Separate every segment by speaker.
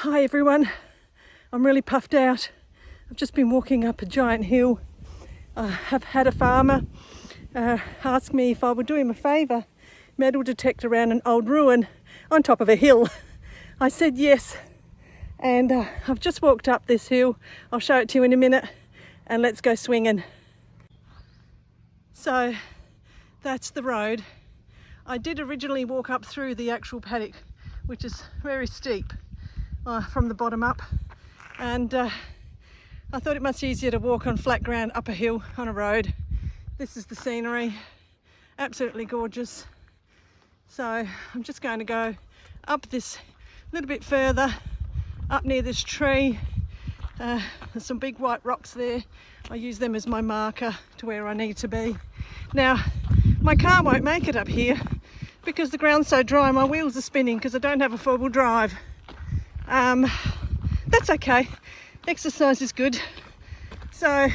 Speaker 1: Hi everyone, I'm really puffed out. I've just been walking up a giant hill. I have had a farmer ask me if I would do him a favour, metal detect around an old ruin on top of a hill. I said yes, and I've just walked up this hill. I'll show it to you in a minute, and let's go swinging. So that's the road. I did originally walk up through the actual paddock, which is very steep from the bottom up, and I thought it much easier to walk on flat ground up a hill on a road. This is the scenery, absolutely gorgeous. So I'm just going to go up this little bit further, up near this tree. There's some big white rocks there. I use them as my marker to where I need to be. Now, my car won't make it up here because the ground's so dry. My wheels are spinning because I don't have a four-wheel drive. That's okay, exercise is good. So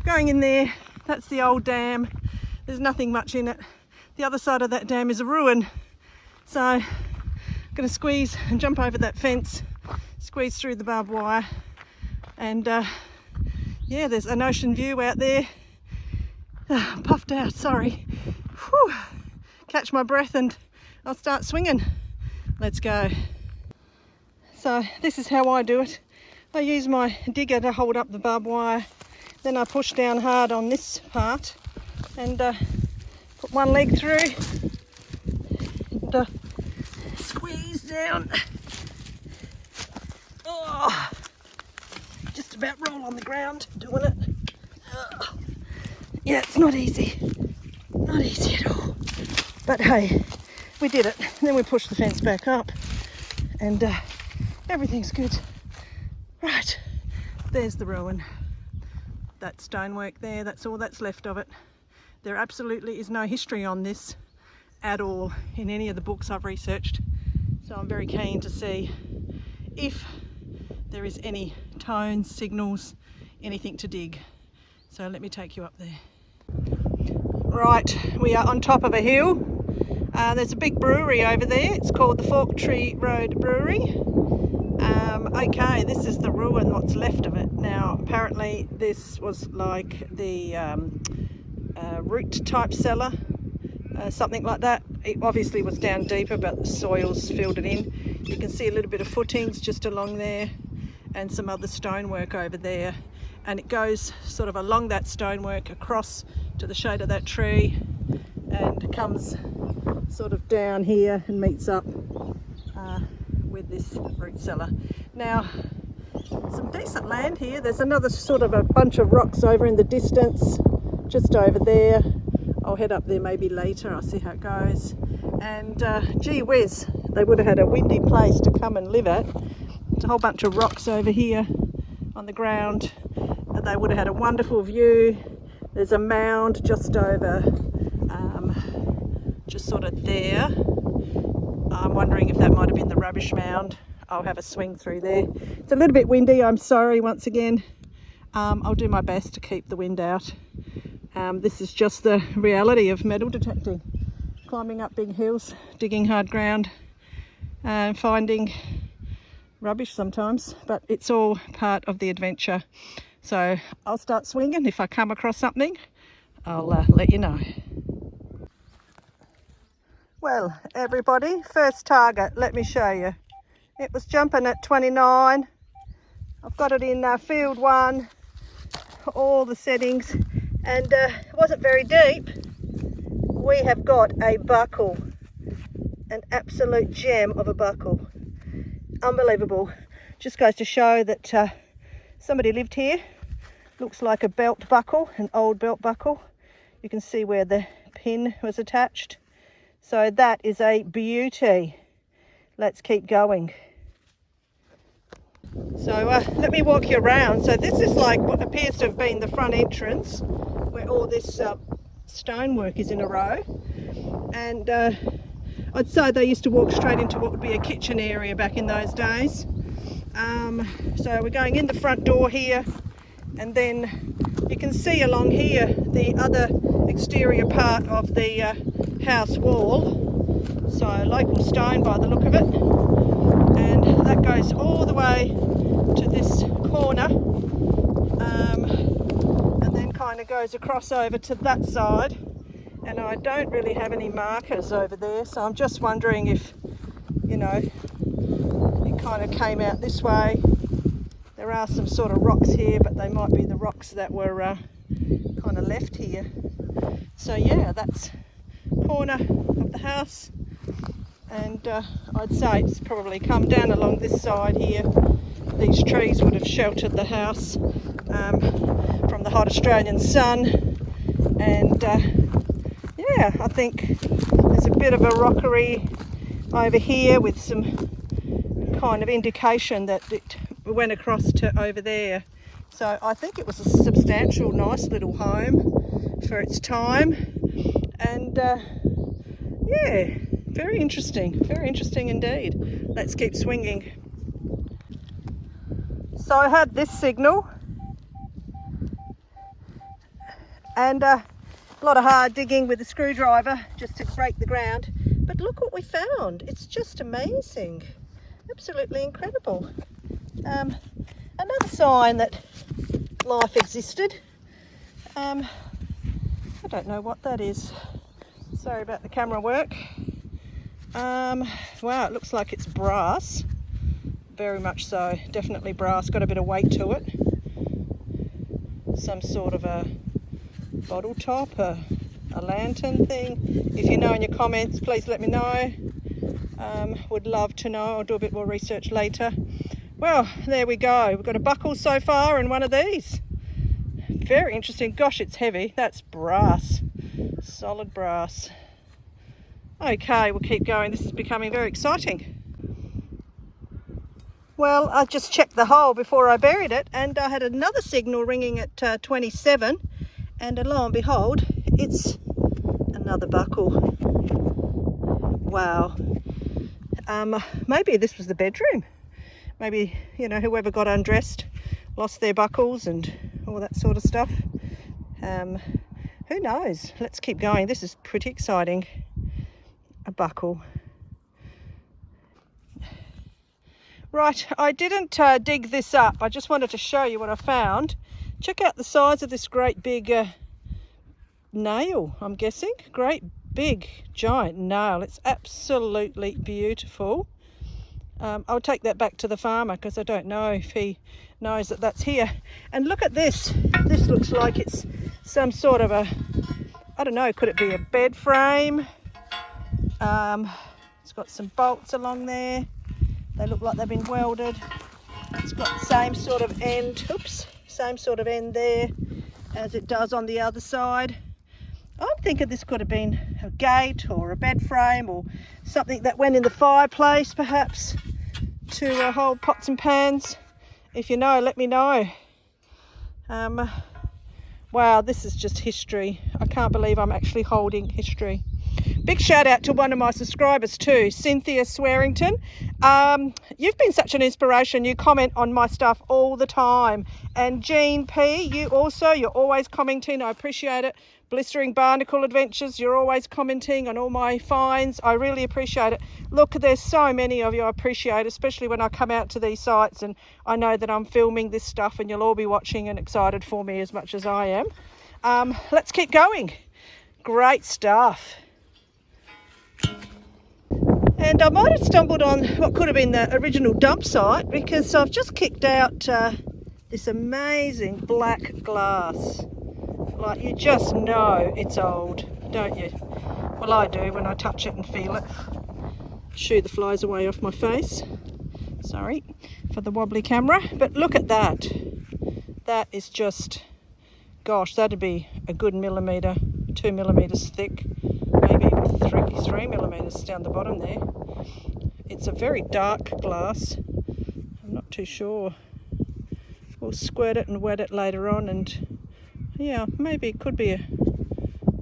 Speaker 1: going in there, that's the old dam. There's nothing much in it. The other side of that dam is a ruin. So I'm going to squeeze and jump over that fence, squeeze through the barbed wire, and yeah, there's an ocean view out there. Puffed out, sorry. Whew. Catch my breath and I'll start swinging. Let's go. So this is how I do it. I use my digger to hold up the barbed wire. Then I push down hard on this part and put one leg through and squeeze down. Oh, just about roll on the ground doing it. Yeah, it's not easy. Not easy at all. But hey, we did it. And then we pushed the fence back up and everything's good. Right, there's the ruin. That stonework there, that's all that's left of it. There absolutely is no history on this at all in any of the books I've researched. So I'm very keen to see if there is any tones, signals, anything to dig. So let me take you up there. Right, we are on top of a hill. There's a big brewery over there. It's called the Fork Tree Road Brewery. Okay, this is the ruin, what's left of it. Now, apparently this was like the root type cellar, something like that. It obviously was down deeper, but the soils filled it in. You can see a little bit of footings just along there and some other stonework over there. And it goes sort of along that stonework across to the shade of that tree and comes sort of down here and meets up with this root cellar. Now, some decent land here. There's another sort of a bunch of rocks over in the distance, just over there. I'll head up there maybe later. I'll see how it goes. And gee whiz, they would have had a windy place to come and live at. There's a whole bunch of rocks over here on the ground. They would have had a wonderful view. There's a mound just over, just sort of there. I'm wondering if that might have been the rubbish mound. I'll have a swing through there. It's a little bit windy, I'm sorry once again. I'll do my best to keep the wind out. This is just the reality of metal detecting. Climbing up big hills, digging hard ground, and finding rubbish sometimes, but it's all part of the adventure. So I'll start swinging. If I come across something, I'll let you know. Well, everybody, first target, let me show you. It was jumping at 29. I've got it in field 1, all the settings, and it wasn't very deep. We have got a buckle, an absolute gem of a buckle. Unbelievable. Just goes to show that somebody lived here. Looks like a belt buckle, an old belt buckle. You can see where the pin was attached. So that is a beauty. Let's keep going. So let me walk you around. So this is like what appears to have been the front entrance, where all this stonework is in a row. And I'd say they used to walk straight into what would be a kitchen area back in those days. So we're going in the front door here, and then you can see along here the other exterior part of the house wall. So local stone by the look of it. And that goes all the way to this corner, and then kind of goes across over to that side. And I don't really have any markers over there, so I'm just wondering if, you know, it kind of came out this way. There are some sort of rocks here, but they might be the rocks that were kind of left here. So yeah, that's corner of the house, and I'd say it's probably come down along this side here. These trees would have sheltered the house from the hot Australian sun, and yeah, I think there's a bit of a rockery over here with some kind of indication that it went across to over there. So I think it was a substantial, nice little home for its time, and yeah, very interesting indeed. Let's keep swinging. So I had this signal, and a lot of hard digging with a screwdriver just to break the ground. But look what we found. It's just amazing. Absolutely incredible. Another sign that life existed. I don't know what that is. Sorry about the camera work. Wow, it looks like it's brass. Very much so. Definitely brass. Got a bit of weight to it. Some sort of a bottle top, a lantern thing. If you know in your comments, please let me know. Would love to know. I'll do a bit more research later. Well, there we go. We've got a buckle so far and one of these. Very interesting. Gosh, it's heavy. That's brass. Solid brass. Okay, we'll keep going. This is becoming very exciting. Well, I just checked the hole before I buried it, and I had another signal ringing at 27, and lo and behold, it's another buckle. Wow. Maybe this was the bedroom. Maybe, you know, whoever got undressed lost their buckles and all that sort of stuff. Who knows? Let's keep going. This is pretty exciting. A buckle. Right, I didn't dig this up. I just wanted to show you what I found. Check out the size of this great big nail, I'm guessing. Great big giant nail. It's absolutely beautiful. I'll take that back to the farmer because I don't know if he knows that that's here. And look at this. This looks like it's some sort of a, I don't know, could it be a bed frame? It's got some bolts along there. They look like they've been welded. It's got the same sort of end, same sort of end there as it does on the other side. I'm thinking this could have been a gate or a bed frame or something that went in the fireplace perhaps to hold pots and pans. If you know, let me know. Wow, this is just history. I can't believe I'm actually holding history. Big shout out to one of my subscribers too, Cynthia Swearington. You've been such an inspiration. You comment on my stuff all the time. And Jean P, you're always commenting. I appreciate it. Blistering Barnacle Adventures, you're always commenting on all my finds. I really appreciate it. Look, there's so many of you I appreciate, especially when I come out to these sites and I know that I'm filming this stuff and you'll all be watching and excited for me as much as I am. Let's keep going. Great stuff. And I might have stumbled on what could have been the original dump site because I've just kicked out this amazing black glass. Like, you just know it's old, don't you? Well, I do when I touch it and feel it. Shoo the flies away off my face. Sorry for the wobbly camera. But look at that. That is just, gosh, that'd be a good millimetre, 2 millimetres thick. Maybe even 3 millimetres down the bottom there. It's a very dark glass. I'm not too sure. We'll squirt it and wet it later on, and yeah, maybe it could be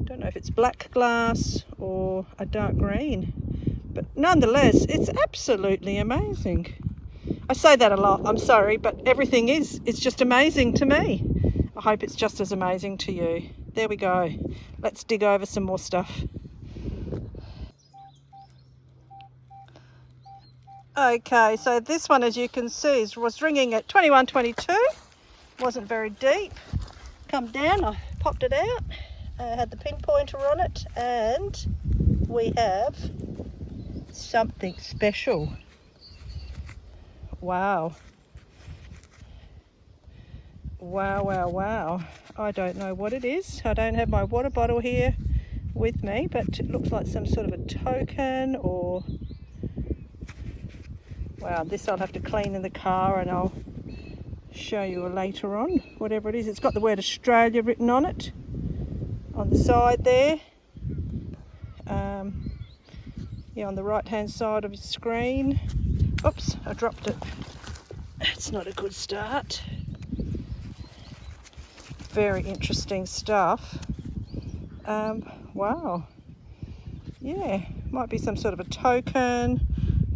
Speaker 1: don't know if it's black glass or a dark green, but nonetheless, it's absolutely amazing. I say that a lot, I'm sorry, but everything is. It's just amazing to me. I hope it's just as amazing to you. There we go. Let's dig over some more stuff. Okay, so this one, as you can see, was ringing at 21.22. Wasn't very deep. Come down, I popped it out. I had the pinpointer on it, and we have something special. Wow. Wow, wow, wow. I don't know what it is. I don't have my water bottle here with me, but it looks like some sort of a token or... Wow, this I'll have to clean in the car and I'll show you later on, whatever it is. It's got the word Australia written on it, on the side there. Yeah, on the right hand side of your screen. Oops, I dropped it. It's not a good start. Very interesting stuff. Wow. Yeah, might be some sort of a token.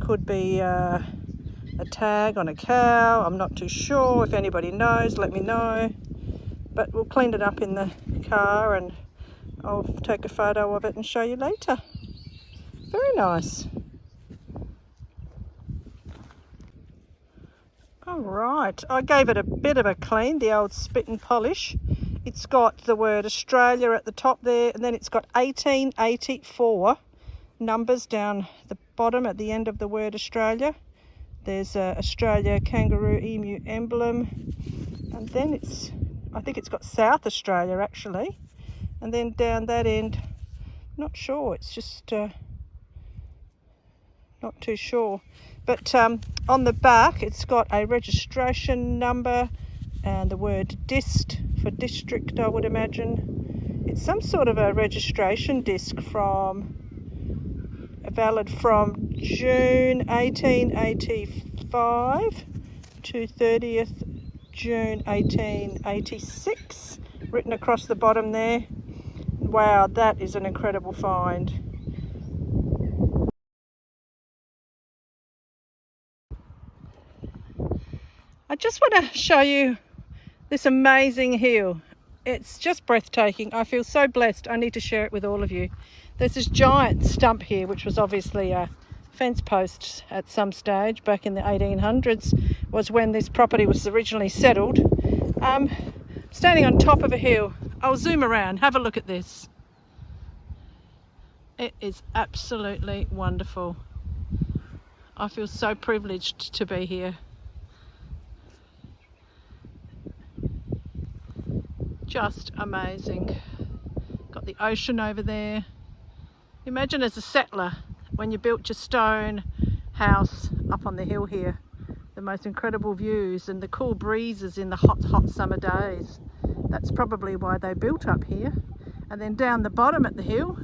Speaker 1: Could be a tag on a cow. I'm not too sure. If anybody knows, let me know. But we'll clean it up in the car and I'll take a photo of it and show you later. Very nice. All right, I gave it a bit of a clean, the old spit and polish. It's got the word Australia at the top there, and then it's got 1884 numbers down the bottom at the end of the word Australia. There's a Australia kangaroo emu emblem, and then I think it's got South Australia actually, and then down that end, not sure, it's just not too sure. But on the back it's got a registration number and the word dist for district, I would imagine. It's some sort of a registration disc valid from June 1885 to 30th June 1886, written across the bottom there. Wow, that is an incredible find. I just want to show you this amazing hill. It's just breathtaking. I feel so blessed. I need to share it with all of you. There's this giant stump here, which was obviously a fence post at some stage back in the 1800s, was when this property was originally settled. Standing on top of a hill. I'll zoom around, have a look at this. It is absolutely wonderful. I feel so privileged to be here. Just amazing. Got the ocean over there. Imagine as a settler when you built your stone house up on the hill here, the most incredible views and the cool breezes in the hot summer days. That's probably why they built up here. And then down the bottom at the hill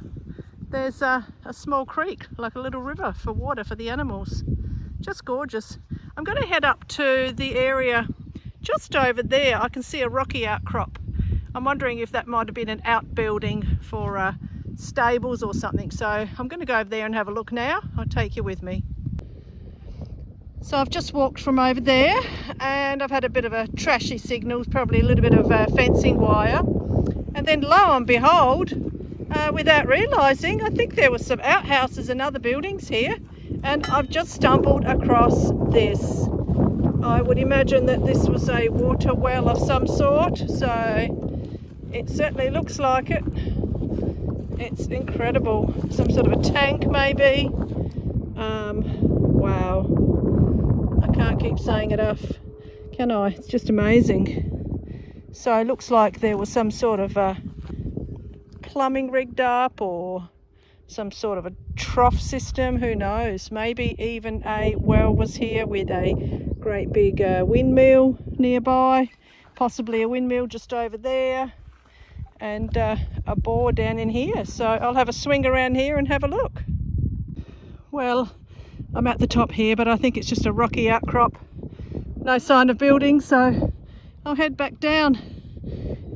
Speaker 1: there's a small creek, like a little river for water for the animals. Just gorgeous. I'm going to head up to the area just over there. I can see a rocky outcrop. I'm wondering if that might have been an outbuilding for stables or something. So I'm going to go over there and have a look now. I'll take you with me. So I've just walked from over there and I've had a bit of a trashy signal, probably a little bit of fencing wire. And then lo and behold, without realising, I think there were some outhouses and other buildings here. And I've just stumbled across this. I would imagine that this was a water well of some sort. So it certainly looks like it. It's incredible. Some sort of a tank maybe. Wow. I can't keep saying it enough, can I? It's just amazing. So it looks like there was some sort of plumbing rigged up or some sort of a trough system, who knows. Maybe even a well was here with a great big windmill nearby. Possibly a windmill just over there. And a bore down in here. So I'll have a swing around here and have a look. Well, I'm at the top here, but I think it's just a rocky outcrop. No sign of building, so I'll head back down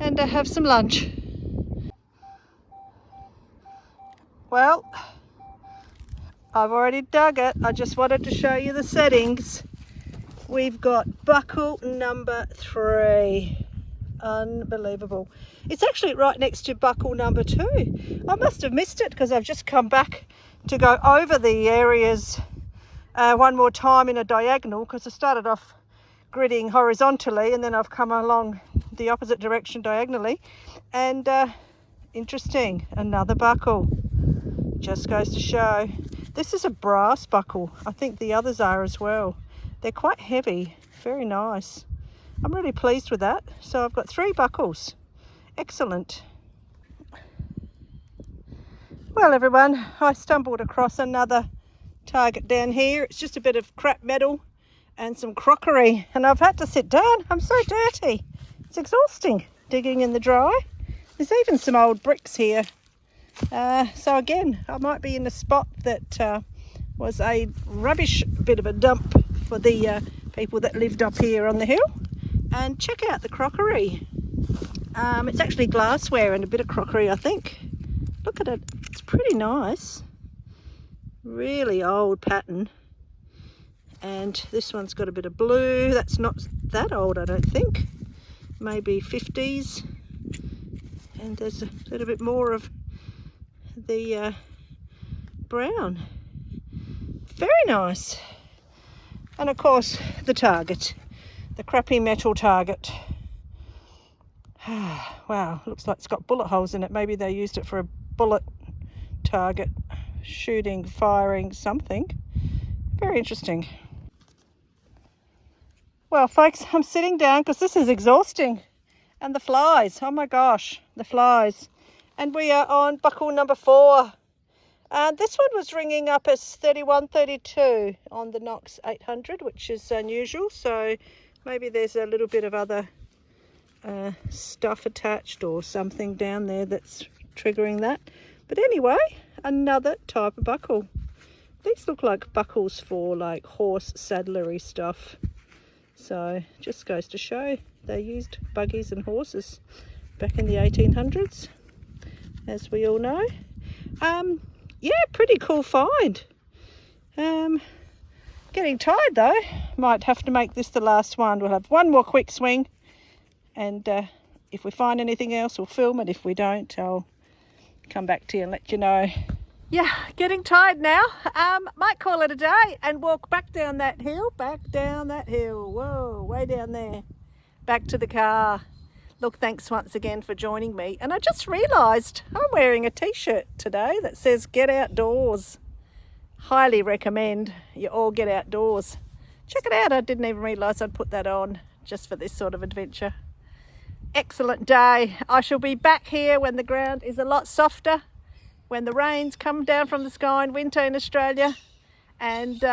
Speaker 1: and have some lunch. Well, I've already dug it. I just wanted to show you the settings. We've got buckle number 3. Unbelievable. It's actually right next to buckle number 2. I must have missed it because I've just come back to go over the areas one more time in a diagonal, because I started off gridding horizontally and then I've come along the opposite direction diagonally. And interesting, another buckle. Just goes to show. This is a brass buckle. I think the others are as well. They're quite heavy, very nice. I'm really pleased with that. So I've got 3 buckles. Excellent. Well everyone, I stumbled across another target down here. It's just a bit of crap metal and some crockery, and I've had to sit down. I'm so dirty. It's exhausting digging in the dry. There's even some old bricks here. So again, I might be in a spot that was a rubbish bit of a dump for the people that lived up here on the hill. And check out the crockery. It's actually glassware and a bit of crockery, I think. Look at it. It's pretty nice. Really old pattern. And this one's got a bit of blue. That's not that old, I don't think. Maybe 50s. And there's a little bit more of the brown. Very nice. And of course the target, the crappy metal target. Wow, looks like it's got bullet holes in it. Maybe they used it for a bullet target, shooting, firing, something. Very interesting. Well folks, I'm sitting down because this is exhausting. And the flies, oh my gosh, the flies. And we are on buckle number 4. This one was ringing up as 3132 on the Knox 800, which is unusual. So maybe there's a little bit of other stuff attached or something down there that's triggering that. But anyway, another type of buckle. These look like buckles for like horse saddlery stuff. So just goes to show they used buggies and horses back in the 1800s, as we all know. Yeah, pretty cool find. Getting tired though. Might have to make this the last one. We'll have one more quick swing, and if we find anything else we'll film it. If we don't, I'll come back to you and let you know. Yeah, getting tired now. Might call it a day and walk back down that hill. Whoa, way down there. Back to the car. Look, thanks once again for joining me. And I just realised I'm wearing a t-shirt today that says Get Outdoors. Highly recommend you all get outdoors. Check it out. I didn't even realise I'd put that on just for this sort of adventure. Excellent day. I shall be back here when the ground is a lot softer, when the rains come down from the sky in winter in Australia. And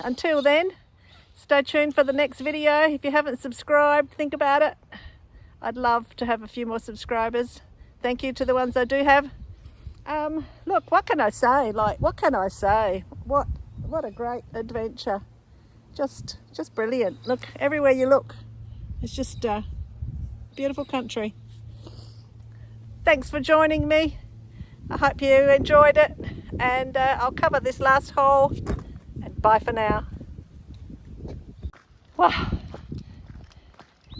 Speaker 1: until then, stay tuned for the next video. If you haven't subscribed, think about it. I'd love to have a few more subscribers. Thank you to the ones I do have. Look, what can I say? What a great adventure. Just brilliant. Look, everywhere you look, it's just beautiful country. Thanks for joining me. I hope you enjoyed it, and I'll cover this last hole, and bye for now. Wow,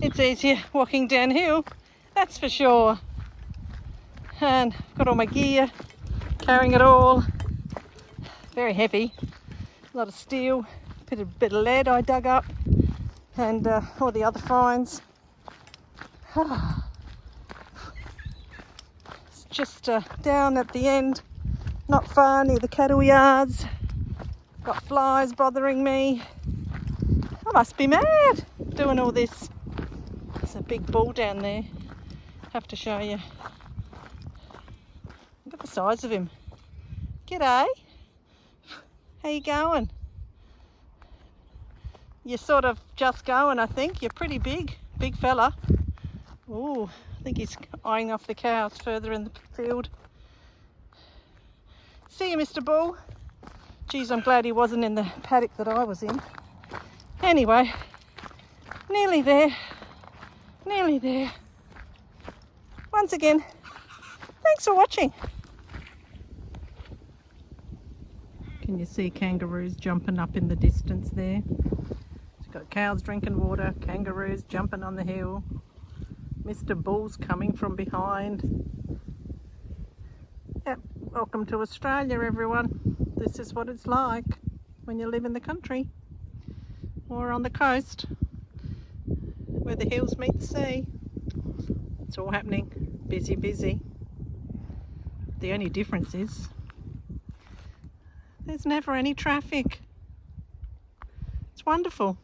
Speaker 1: it's easier walking downhill, that's for sure. And I've got all my gear, carrying it all. Very heavy, a lot of steel, bit of lead I dug up, and all the other finds. It's just down at the end, not far, near the cattle yards. Got flies bothering me. I must be mad doing all this. There's a big bull down there. Have to show you. Look at the size of him. G'day. How you going? You're sort of just going, I think. You're pretty big fella. Oh, I think he's eyeing off the cows further in the field. See you, Mr. Bull. Geez, I'm glad he wasn't in the paddock that I was in. Anyway, nearly there. Once again, thanks for watching. Can you see kangaroos jumping up in the distance there? We've got cows drinking water, kangaroos jumping on the hill. Mr. Bull's coming from behind. Yep, welcome to Australia, everyone. This is what it's like. when you live in the country or on the coast where the hills meet the sea. It's all happening. Busy, busy. The only difference is there's never any traffic. It's wonderful.